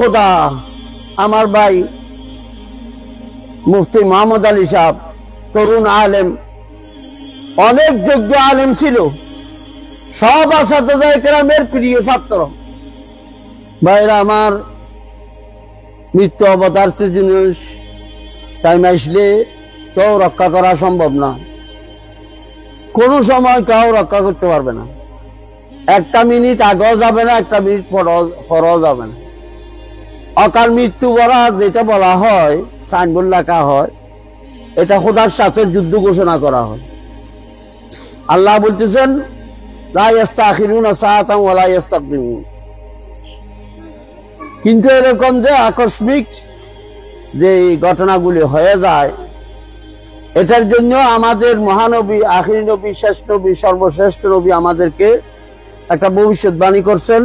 খোদা, আমার ভাই মুফতি মোহাম্মদ আলী সাহেব তরুণ আলেম, অনেক যোগ্য আলেম ছিল, সব আসাদুজায়ে কেরামের প্রিয় ছাত্র। ভাইরা আমার, মৃত্যু অবতারিত জিনিস, টাইম আসলে কেউ রক্ষা করা সম্ভব না, কোনো সময় কেউ রক্ষা করতে পারবে না। একটা মিনিট আগেও যাবে না, একটা মিনিট পরেও যাবে না। অকাল মৃত্যু বলা যেটা বলা হয়, সাইনবোর্ড লেখা হয়, এটা খোদার সাথে যুদ্ধ ঘোষণা করা হয়। আল্লাহ বলতেছেন লা ইস্তাখিরুনা সাআতান ওয়া লা ইস্তাকদিমুন। কিন্তু এরকম যে আকস্মিক যে ঘটনাগুলি হয়ে যায়, এটার জন্য আমাদের মহানবী, আখিরি নবী, শেষ নবী, সর্বশ্রেষ্ঠ নবী আমাদেরকে একটা ভবিষ্যৎবাণী করছেন,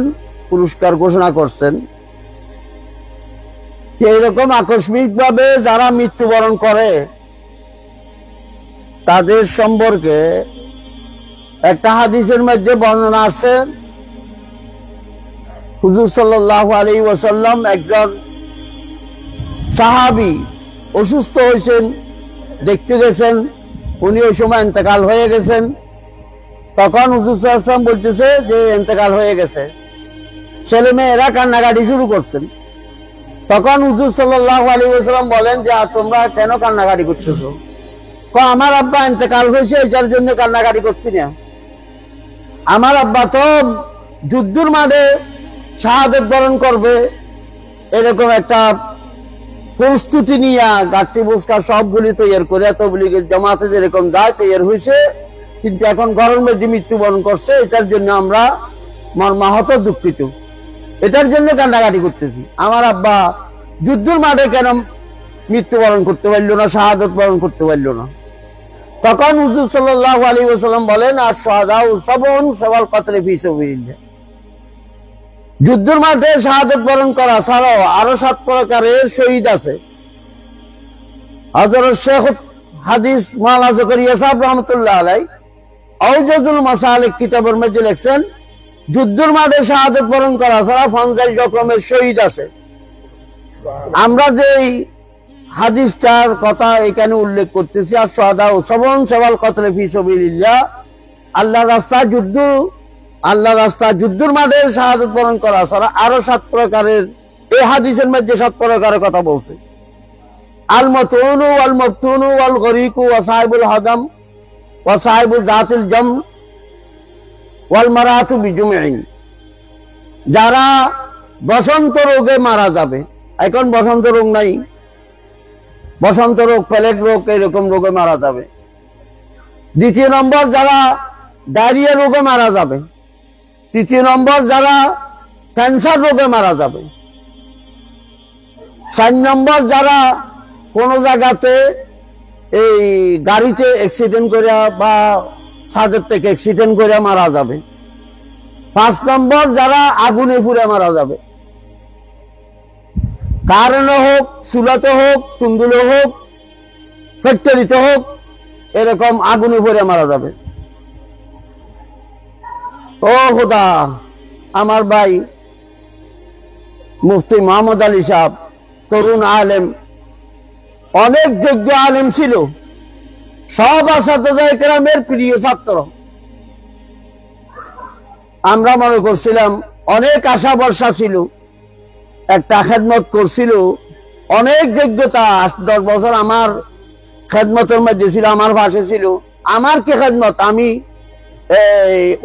পুরস্কার ঘোষণা করছেন। এইরকম আকস্মিক ভাবে যারা মৃত্যুবরণ করে তাদের সম্পর্কে একটা হাদিসের মধ্যে বর্ণনা আছে, হুজুর সাল্লাল্লাহু আলাইহি ওয়াসাল্লাম একজন সাহাবী অসুস্থ হয়েছেন, দেখতে গেছেন, উনি ওই সময় ইন্তেকাল হয়ে গেছেন। তখন হুজুর সাল্লাল্লাহু আলাইহি ওয়াসাল্লাম বলতেছে যে ইন্তেকাল হয়ে গেছে, ছেলে মেয়েরা কান্নাকাটি শুরু করছেন। তখন হুজুর সাল্লাল্লাহু আলাইহি ওয়াসাল্লাম বলেন যে তোমরা কেন কান্নাকাটি করতেছো? আমার আব্বা ইন্তেকাল হয়েছে, এটার জন্য কান্নাকাটি করছি না। আমার আব্বা তো যুদ্ধের মাঠে শাহাদাত বরণ করবে, এরকম একটা প্রস্তুতি নিয়ে গাঠি বুঝকা সবগুলি তৈরি করে তবলিগের জামাতে যেরকম যায় তৈরি হয়েছে, কিন্তু এখন ঘরের মধ্যে মৃত্যুবরণ করছে। এটার জন্য আমরা মর্মাহত, দুঃখিত, এটার জন্য কান্নাকাটি করতেছি। আমার আব্বা যুদ্ধের মাঠে কেন মৃত্যুবরণ করতে পারলো না, শাহাদাত বরণ করতে পারলো না? তখন হুজুর সাল্লাল্লাহু আলাইহি ওয়াসাল্লাম বলেন আশ-শুহাদাউ সাবউন সাওয়াল কতল ফি সাবিলিল্লাহ। যুদ্ধের মাঠে শাহাদাত বরণ করা ছাড়াও আরো 7 প্রকারের শহীদ আছে। হযরত শেখ হাদিস মাওলানা যাকারিয়া সাহেব রাহমাতুল্লাহ আলাইহি আওজাজুল মাসালিক কিতাবের মধ্যে লিখছেন, যুদ্ধের মাঠে শাহাদাত বরণ করা ছাড়া 50 রকমের শহীদ আছে। আমরা যে হাদিসটার কথা এখানে উল্লেখ করতেছি, আশ-শুহাদাউ সাবউন সাওয়াল কতল ফি সাবিলিল্লাহ, আল্লাহর রাস্তায় যুদ্ধ, আল্লাহর রাস্তায় যুদ্ধের মাঠে শাহাদাত বরণ করা ছাড়া আরো 7 প্রকারের, এই হাদিসের মধ্যে 7 প্রকারের কথা বলছে। আল মাতুনু ওয়াল মাবতুনু ওয়াল গরিকু ওয়া সাহিবুল হাদাম ওয়া সাহিবু জাতিল জাম ওয়াল মারাতু বিজুমঈন। যারা বসন্ত রোগে মারা যাবে, এখন বসন্ত রোগ নাই, বসন্ত রোগ, প্লেগ রোগ, এরকম রোগে মারা যাবে। 2 নম্বর যারা ডায়রিয়া রোগে মারা যাবে। 3 নম্বর যারা ক্যান্সার রোগে মারা যাবে। 4 নম্বর যারা কোন জায়গাতে এই গাড়িতে অ্যাক্সিডেন্ট করে বা ছাদের থেকে অ্যাক্সিডেন্ট করে মারা যাবে। 5 নম্বর যারা আগুনে পুড়ে মারা যাবে, কারেন্টে হোক, চুলাতে হোক, তুন্দুলে হোক, ফ্যাক্টরিতে হোক, এরকম আগুনে পুড়ে মারা যাবে। ও খোদা, আমার ভাই মুফতি মোহাম্মদ আলী সাহেব তরুণ আলেম, অনেক যোগ্য আলেম ছিল, সব আসাদুজায়ে কেরামের প্রিয় ছাত্র। আমরা মনে করছিলাম অনেক আশা ভরসা ছিল, একটা খেদমত করছিল, অনেক যোগ্যতা, 8-10 বছর আমার খেদমতের মধ্যে ছিল, আমার পাশে ছিল। আমার কি খেদমত, আমি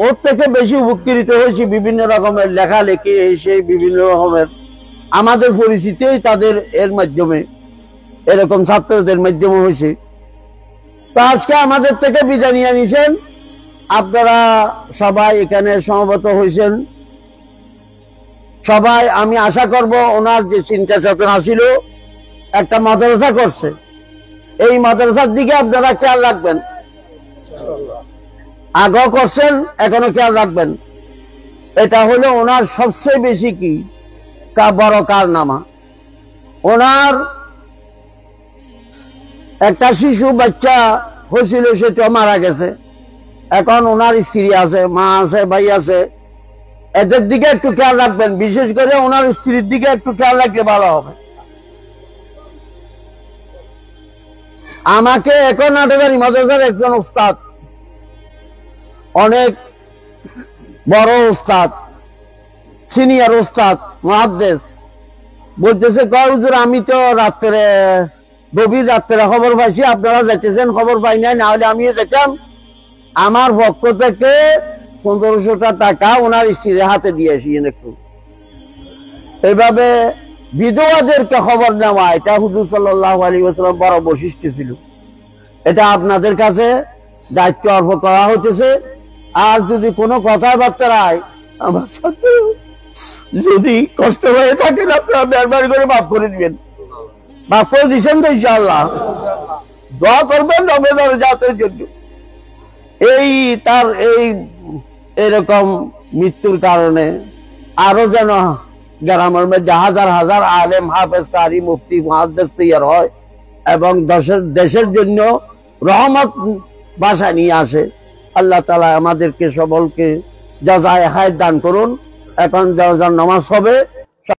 ওর থেকে বেশি উপকৃত হয়েছি বিভিন্ন রকমের লেখালেখি, সেই বিভিন্ন রকমের আমাদের পরিচিতি তাদের এর মাধ্যমে, এরকম ছাত্রদের মাধ্যমে হয়েছে। তো আজকে আমাদের থেকে বিদায় নিয়ে নিছেন, আপনারা সবাই এখানে সমবেত হয়েছেন। সবাই আমি আশা করব ওনার যে চিন্তা চেতনা ছিল, একটা মাদ্রাসা করছে, এই মাদ্রাসার দিকে আপনারা খেয়াল রাখবেন। আগেও করছেন, এখনো খেয়াল রাখবেন। এটা হলো ওনার সবচেয়ে বেশি কি বড় কারনামা। ওনার একটা শিশু বাচ্চা হয়েছিল, সেটা মারা গেছে। এখন ওনার স্ত্রী আছে, মা আছে, ভাই আছে, এদের দিকে একটু খেয়াল রাখবেন, বিশেষ করে ওনার স্ত্রীর দিকে একটু খেয়াল রাখলে ভালো হবে। আমাকে এখন নাটকারি মাদ্রাসার একজন উস্তাদ, অনেক বড় উস্তাদ, সিনিয়র উস্তাদ, মুহাদ্দিস বলতেছে, কয় হুজুর আমি তো রাত্রে গভীর রাত্রে খবর পাইছি আপনারা যাইতেছেন, খবর পাই নাই, না হলে আমিও যেতাম। আমার পক্ষ থেকে 1500 টাকা ওনার স্ত্রীর হাতে দিয়েছি একটু। এইভাবে বিধবাদেরকে খবর নেওয়া, এটা হুজুর সাল্লাল্লাহু আলাইহি ওয়াসাল্লাম বড় বৈশিষ্ট্য ছিল। এটা আপনাদের কাছে দায়িত্ব অর্প করা হইতেছে। আর যদি কোনো কথাবার্তায় আমার সাথে যদি কষ্ট হয়ে থাকেন, আপনারা মেহরবানি করে মাফ করে দিবেন। মাফ করে দিচ্ছেন তো ইনশাআল্লাহ? দোয়া করবেন রমজান জাতের জন্য। তার এরকম মৃত্যুর কারণে আরো যেন গ্রামের মধ্যে হাজার হাজার আলেম, হাফেজ, কারি, মুফতি, মুহাদ্দিস তৈরি হয় এবং দেশের জন্য রহমত বাসা নিয়ে আসে। আল্লাহ তাআলা আমাদেরকে সকলকে জাযায়ে খায়র দান করুন। এখন নামাজ হবে।